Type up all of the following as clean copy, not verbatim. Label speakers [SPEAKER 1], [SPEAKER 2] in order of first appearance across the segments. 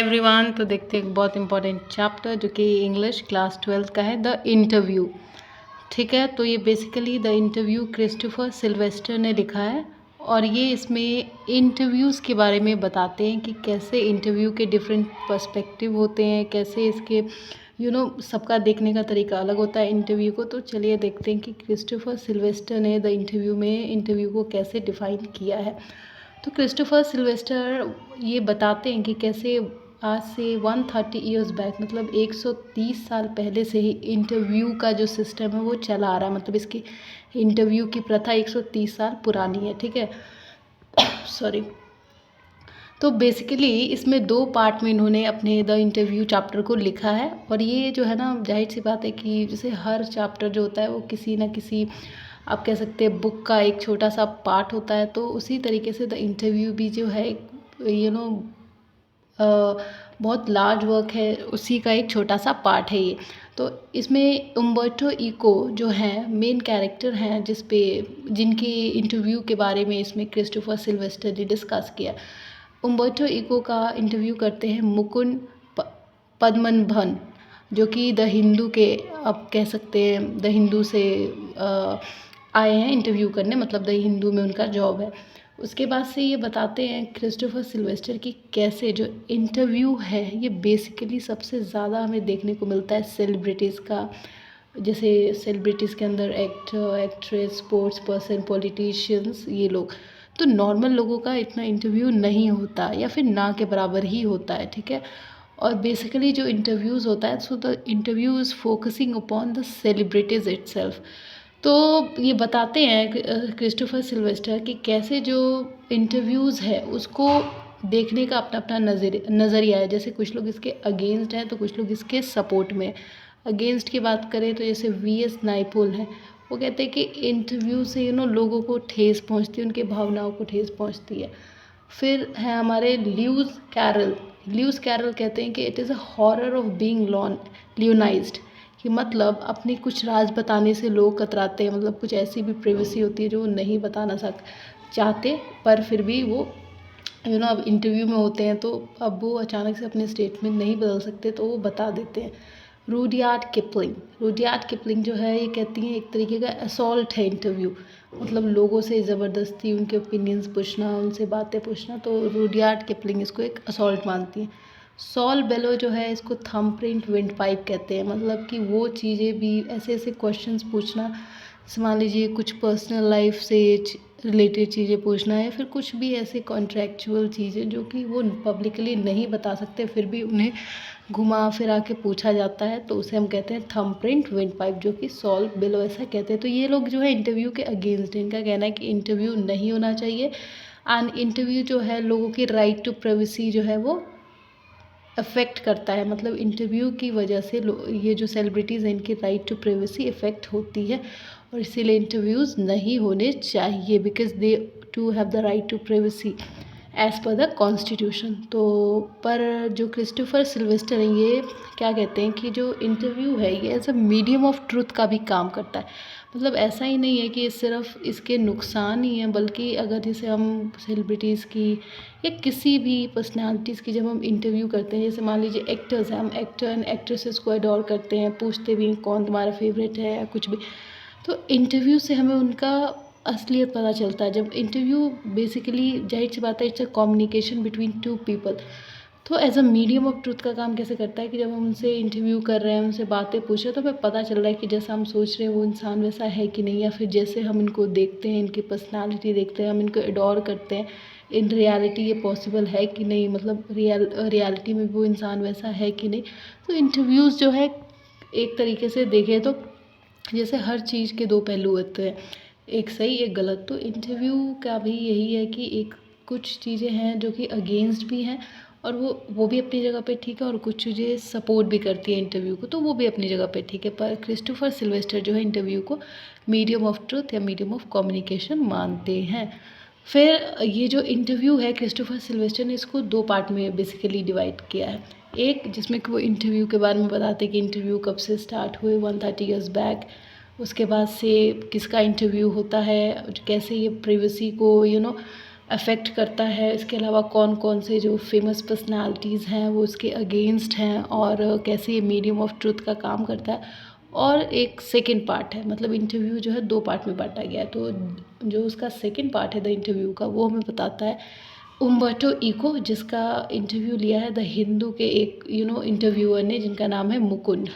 [SPEAKER 1] Everyone. तो देखते हैं एक बहुत इंपॉर्टेंट चैप्टर जो कि इंग्लिश क्लास 12 का है, द इंटरव्यू। ठीक है, तो ये basically the interview Christopher Sylvester ने लिखा है और ये इसमें इंटरव्यूज़ के बारे में बताते हैं कि कैसे इंटरव्यू के डिफरेंट पर्सपेक्टिव होते हैं, कैसे इसके सबका देखने का तरीका अलग होता है इंटरव्यू को। तो चलिए देखते हैं कि क्रिस्टोफर सिल्वेस्टर ने द इंटरव्यू में इंटरव्यू को कैसे डिफ़ाइन किया है। तो क्रिस्टोफर सिल्वेस्टर ये बताते हैं कि कैसे आज से 130 ईयर्स बैक, मतलब 130 साल पहले से ही इंटरव्यू का जो सिस्टम है वो चला आ रहा है। मतलब इसकी इंटरव्यू की प्रथा 130 साल पुरानी है। ठीक है, सॉरी। तो बेसिकली इसमें 2 पार्ट में इन्होंने अपने द इंटरव्यू चैप्टर को लिखा है। और ये जो है ना, जाहिर सी बात है कि जैसे हर चैप्टर जो होता है वो किसी ना किसी, आप कह सकते हैं, बुक का एक छोटा सा पार्ट होता है। तो उसी तरीके से द इंटरव्यू भी जो है बहुत लार्ज वर्क है, उसी का एक छोटा सा पार्ट है ये। तो इसमें उम्बर्टो इको जो हैं मेन कैरेक्टर हैं, जिनकी इंटरव्यू के बारे में इसमें क्रिस्टोफर सिल्वेस्टर ने डिस्कस किया। उम्बर्टो इको का इंटरव्यू करते हैं मुकुंद पद्मनाभन, जो कि द हिंदू के, आप कह सकते हैं, द हिंदू से आए हैं इंटरव्यू करने, मतलब द हिंदू में उनका जॉब है। उसके बाद से ये बताते हैं क्रिस्टोफर सिल्वेस्टर की कैसे जो इंटरव्यू है ये बेसिकली सबसे ज़्यादा हमें देखने को मिलता है सेलिब्रिटीज़ का। जैसे सेलिब्रिटीज़ के अंदर actor, actress, sports person, politicians, ये लोग। तो नॉर्मल लोगों का इतना इंटरव्यू नहीं होता या फिर ना के बराबर ही होता है। ठीक है, और बेसिकली जो इंटरव्यूज़ होता है, so the interview is focusing upon the celebrities itself. तो ये बताते हैं क्रिस्टोफर सिल्वेस्टर कि कैसे जो इंटरव्यूज़ है उसको देखने का अपना अपना नज़रिया है। जैसे कुछ लोग इसके अगेंस्ट हैं तो कुछ लोग इसके सपोर्ट में। अगेंस्ट की बात करें तो जैसे वी.एस. नाइपोल हैं, वो कहते हैं कि इंटरव्यू से लोगों को ठेस पहुंचती है, उनकी भावनाओं को ठेस पहुंचती है। फिर है हमारे ल्यूस कैरल कहते हैं कि it is a horror of being lionized, कि मतलब अपनी कुछ राज बताने से लोग कतराते हैं। मतलब कुछ ऐसी भी प्राइवेसी होती है जो वो नहीं बताना चाहते, पर फिर भी वो अब इंटरव्यू में होते हैं तो अब वो अचानक से अपने स्टेटमेंट नहीं बदल सकते, तो वो बता देते हैं। रूडयार्ड किपलिंग जो है, ये कहती हैं एक तरीके का असॉल्ट है इंटरव्यू, मतलब लोगों से ज़बरदस्ती उनके ओपिनियंस पूछना, उनसे बातें पूछना। तो रूडयार्ड किपलिंग इसको एक असॉल्ट मानती हैं। सॉल बेलो जो है, इसको थंब प्रिंट विंड पाइप कहते हैं। मतलब कि वो चीज़ें भी, ऐसे ऐसे क्वेश्चंस पूछना, मान लीजिए कुछ पर्सनल लाइफ से रिलेटेड चीज़ें पूछना है, फिर कुछ भी ऐसे कॉन्ट्रैक्चुअल चीज़ें जो कि वो पब्लिकली नहीं बता सकते, फिर भी उन्हें घुमा फिरा के पूछा जाता है, तो उसे हम कहते हैं थंब प्रिंट विंड पाइप, जो कि सॉल बेलो ऐसा कहते हैं। तो ये लोग जो है इंटरव्यू के अगेंस्ट हैं। इनका कहना है कि इंटरव्यू नहीं होना चाहिए, एंड इंटरव्यू जो है लोगों की राइट टू प्राइवेसी जो है वो अफेक्ट करता है। मतलब इंटरव्यू की वजह से ये जो सेलिब्रिटीज़ हैं इनकी राइट टू प्राइवेसी इफ़ेक्ट होती है, और इसीलिए इंटरव्यूज़ नहीं होने चाहिए, because they to have the right to privacy as per the constitution. तो पर जो क्रिस्टोफर सिल्वेस्टर हैं, ये क्या कहते हैं कि जो इंटरव्यू है ये as a medium of truth का भी काम करता है। मतलब ऐसा ही नहीं है कि सिर्फ इसके नुकसान ही हैं, बल्कि अगर जैसे हम सेलिब्रिटीज़ की या किसी भी पर्सनालिटीज़ की जब हम इंटरव्यू करते हैं, जैसे मान लीजिए एक्टर्स हैं, हम एक्टर एंड एक्ट्रेसेस को अडोर करते हैं, पूछते भी हैं कौन तुम्हारा फेवरेट है या कुछ भी। तो इंटरव्यू से हमें उनका असलियत पता चलता है। जब इंटरव्यू बेसिकली, जाहिर सी बात है, it's a communication between two people. तो as a medium of truth का काम कैसे करता है कि जब हम उनसे इंटरव्यू कर रहे हैं, उनसे बातें पूछ रहे हैं, तो हमें पता चल रहा है कि जैसा हम सोच रहे हैं वो इंसान वैसा है कि नहीं, या फिर जैसे हम इनको देखते हैं, इनकी पर्सनालिटी देखते हैं, हम इनको एडोर करते हैं, इन रियलिटी ये पॉसिबल है कि नहीं, मतलब रियलिटी में वो इंसान वैसा है कि नहीं। तो इंटरव्यूज़ जो है, एक तरीके से देखें तो जैसे हर चीज़ के 2 पहलू होते हैं, एक सही एक गलत। तो इंटरव्यू का भी यही है कि एक कुछ चीज़ें हैं जो कि अगेंस्ट भी हैं, और वो भी अपनी जगह पे ठीक है, और कुछ चीज़ें सपोर्ट भी करती है इंटरव्यू को, तो वो भी अपनी जगह पे ठीक है। पर क्रिस्टोफर सिल्वेस्टर जो है इंटरव्यू को मीडियम ऑफ ट्रुथ या मीडियम ऑफ कम्युनिकेशन मानते हैं। फिर ये जो इंटरव्यू है, क्रिस्टोफर सिल्वेस्टर ने इसको 2 पार्ट में बेसिकली डिवाइड किया है। एक जिसमें कि वो इंटरव्यू के बारे में बताते हैं कि इंटरव्यू कब से स्टार्ट हुए, 130 ईयर्स बैक। उसके बाद से किसका इंटरव्यू होता है, कैसे ये प्राइवेसी को अफेक्ट करता है, इसके अलावा कौन कौन से जो फेमस पर्सनालिटीज़ हैं वो उसके अगेंस्ट हैं, और कैसे ये मीडियम ऑफ ट्रुथ का काम करता है। और एक सेकंड पार्ट है, मतलब इंटरव्यू जो है 2 पार्ट में बांटा गया है। तो जो उसका सेकंड पार्ट है द इंटरव्यू का, वो हमें बताता है उम्बर्टो इको, जिसका इंटरव्यू लिया है द हिंदू के एक इंटरव्यूअर ने, जिनका नाम है मुकुंद।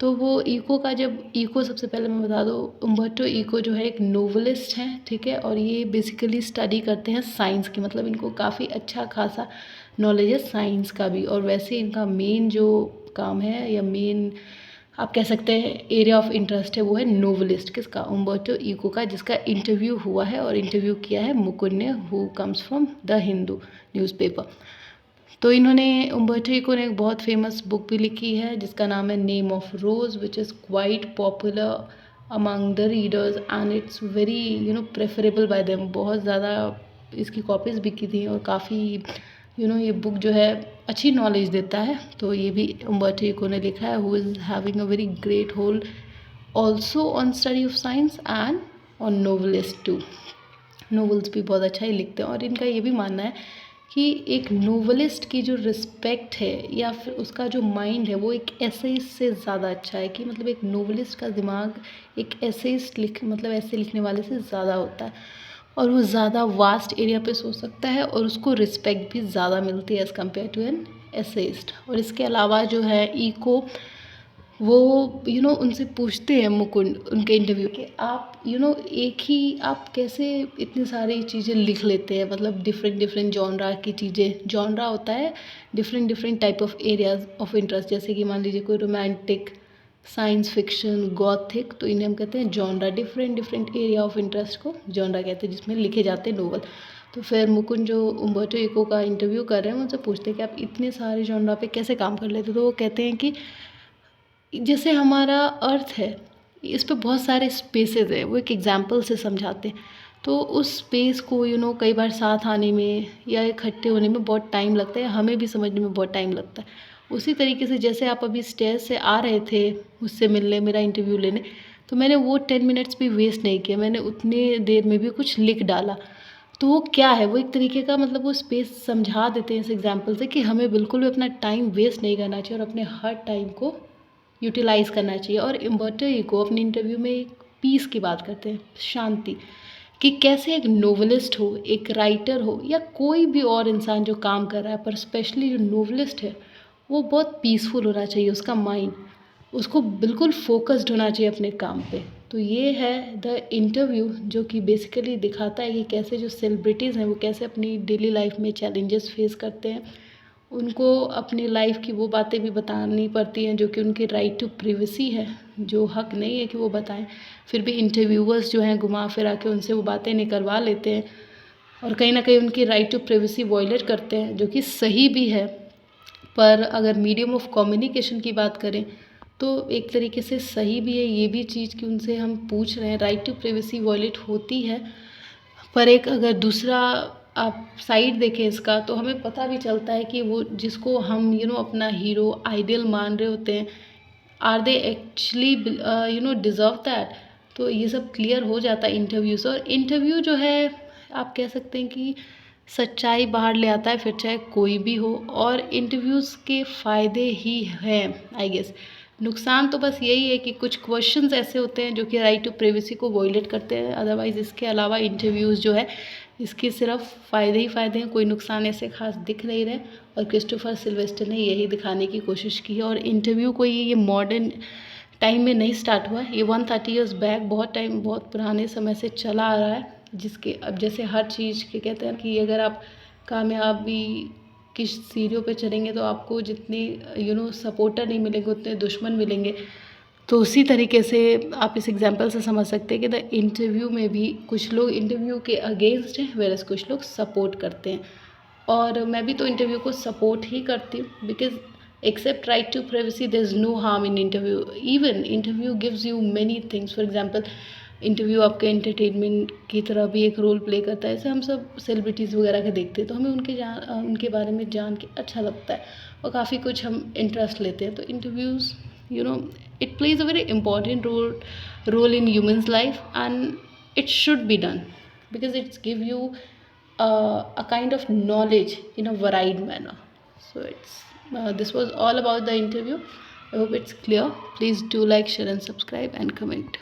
[SPEAKER 1] तो वो इको का, जब इको सबसे पहले मैं बता दूँ, उम्बर्टो इको जो है एक नोवेलिस्ट हैं, ठीक है, और ये बेसिकली स्टडी करते हैं साइंस की, मतलब इनको काफ़ी अच्छा खासा नॉलेज है साइंस का भी। और वैसे इनका मेन जो काम है, या मेन आप कह सकते हैं एरिया ऑफ इंटरेस्ट है, वो है नोवेलिस्ट। किसका? उम्बर्टो इको का, जिसका इंटरव्यू हुआ है और इंटरव्यू किया है मुकुंद ने, who comes from the Hindu newspaper. तो इन्होंने, उम्बर्टो इको ने एक बहुत फेमस बुक भी लिखी है जिसका नाम है name of rose, which is quite popular among the readers and it's very preferable by them. बहुत ज़्यादा इसकी कॉपीज़ बिकी थी, और काफ़ी ये बुक जो है अच्छी नॉलेज देता है। तो ये भी उम्बर्टो इको ने लिखा है, who is having a very great hold also on study of science and on novelist too. Novels भी बहुत अच्छा ही लिखते हैं, और इनका ये भी मानना है कि एक नोवेलिस्ट की जो रिस्पेक्ट है, या फिर उसका जो माइंड है, वो एक एसेइस्ट से ज़्यादा अच्छा है। कि मतलब एक नोवेलिस्ट का दिमाग एक एसेइस्ट मतलब ऐसे लिखने वाले से ज़्यादा होता है, और वो ज़्यादा वास्ट एरिया पे सोच सकता है, और उसको रिस्पेक्ट भी ज़्यादा मिलती है as compare to an essayist. और इसके अलावा जो है इको, वो उनसे पूछते हैं मुकुंद उनके इंटरव्यू के, आप एक ही आप कैसे इतनी सारी चीज़ें लिख लेते हैं, मतलब डिफरेंट डिफरेंट जॉनरा की चीज़ें। जॉनरा होता है different different type of areas of interest, जैसे कि मान लीजिए कोई रोमांटिक, साइंस फिक्शन, गॉथिक, तो इन्हें हम कहते हैं genre. Different different area of interest को जॉनरा कहते हैं, जिसमें लिखे जाते हैं नोवेल। तो फिर मुकुंद जो उम्बर्टो इको का इंटरव्यू कर रहे हैं, उनसे पूछते हैं कि आप इतने सारे जॉनरा पे कैसे काम कर लेते हो। तो वो कहते हैं कि जैसे हमारा अर्थ है, इस पे बहुत सारे स्पेसेस है, वो एक एग्जाम्पल से समझाते हैं। तो उस स्पेस को कई बार साथ आने में या इकट्ठे होने में बहुत टाइम लगता है, हमें भी समझने में बहुत टाइम लगता है। उसी तरीके से जैसे आप अभी स्टेज से आ रहे थे मुझसे मिलने, मेरा इंटरव्यू लेने, तो मैंने वो 10 मिनट्स भी वेस्ट नहीं किया, मैंने उतने देर में भी कुछ लिख डाला। तो वो क्या है, वो एक तरीके का, मतलब वो स्पेस समझा देते हैं इस एग्जाम्पल से, कि हमें बिल्कुल भी अपना टाइम वेस्ट नहीं करना चाहिए, और अपने हर टाइम को यूटिलाइज़ करना चाहिए। और उम्बर्टो इको अपने इंटरव्यू में एक पीस की बात करते हैं, शांति, कि कैसे एक नोवेलिस्ट हो, एक राइटर हो, या कोई भी और इंसान जो काम कर रहा है, पर स्पेशली जो नोवेलिस्ट है, वो बहुत पीसफुल होना चाहिए उसका माइंड, उसको बिल्कुल फोकस्ड होना चाहिए अपने काम पे। तो ये है द इंटरव्यू, जो कि बेसिकली दिखाता है कि कैसे जो सेलिब्रिटीज़ हैं वो कैसे अपनी डेली लाइफ में चैलेंजेस फेस करते हैं। उनको अपनी लाइफ की वो बातें भी बतानी पड़ती हैं जो कि उनके राइट टू प्रिवेसी है, जो हक नहीं है कि वो बताएं। फिर भी इंटरव्यूअर्स जो हैं घुमा फिरा के उनसे वो बातें निकलवा लेते हैं, और कहीं ना कहीं उनकी राइट टू प्रिवेसी वॉयलेट करते हैं, जो कि सही भी है। पर अगर मीडियम ऑफ कम्युनिकेशन की बात करें, तो एक तरीके से सही भी है ये भी चीज़ कि उनसे हम पूछ रहे हैं, राइट टू प्रिवेसी वॉयलेट होती है। पर एक अगर दूसरा आप साइड देखें इसका, तो हमें पता भी चलता है कि वो जिसको हम अपना हीरो आइडियल मान रहे होते हैं, are they actually deserve that. तो ये सब क्लियर हो जाता है इंटरव्यू से। और इंटरव्यू जो है, आप कह सकते हैं कि सच्चाई बाहर ले आता है, फिर चाहे कोई भी हो। और इंटरव्यूज़ के फ़ायदे ही हैं आई गेस। नुकसान तो बस यही है कि कुछ क्वेश्चंस ऐसे होते हैं जो कि राइट टू प्राइवेसी को वॉयलेट करते हैं। अदरवाइज़ इसके अलावा इंटरव्यूज़ जो है, इसके सिर्फ फ़ायदे ही फ़ायदे हैं, कोई नुकसान ऐसे खास दिख नहीं रहे। और क्रिस्टोफर सिल्वेस्टर ने यही दिखाने की कोशिश की है। और इंटरव्यू कोई ये मॉडर्न टाइम में नहीं स्टार्ट हुआ है, ये 130 ईयर्स बैक, बहुत पुराने समय से चला आ रहा है। जिसके अब जैसे हर चीज़ के कहते हैं कि अगर आप कामयाबी की सीढ़ियों पे चढ़ेंगे तो आपको जितने सपोर्टर नहीं मिलेंगे, उतने दुश्मन मिलेंगे। तो उसी तरीके से आप इस एग्जांपल से समझ सकते हैं कि द इंटरव्यू में भी कुछ लोग इंटरव्यू के अगेंस्ट हैं, वेरस कुछ लोग सपोर्ट करते हैं। और मैं भी तो इंटरव्यू को सपोर्ट ही करती हूँ, because except right to privacy there is no harm in interview. Even interview gives you many things. For example, interview आपके एंटरटेनमेंट की तरह भी एक रोल प्ले करता है। जैसे हम सब सेलिब्रिटीज़ वगैरह के देखते हैं, तो हमें उनके बारे में जान के अच्छा लगता है, और काफ़ी कुछ हम इंटरेस्ट लेते हैं। तो interviews it plays a very important role in humans life, and it should be done because it's give you a kind of knowledge in a varied manner. So this was all about the interview. I hope it's clear. Please do like, share and subscribe and comment.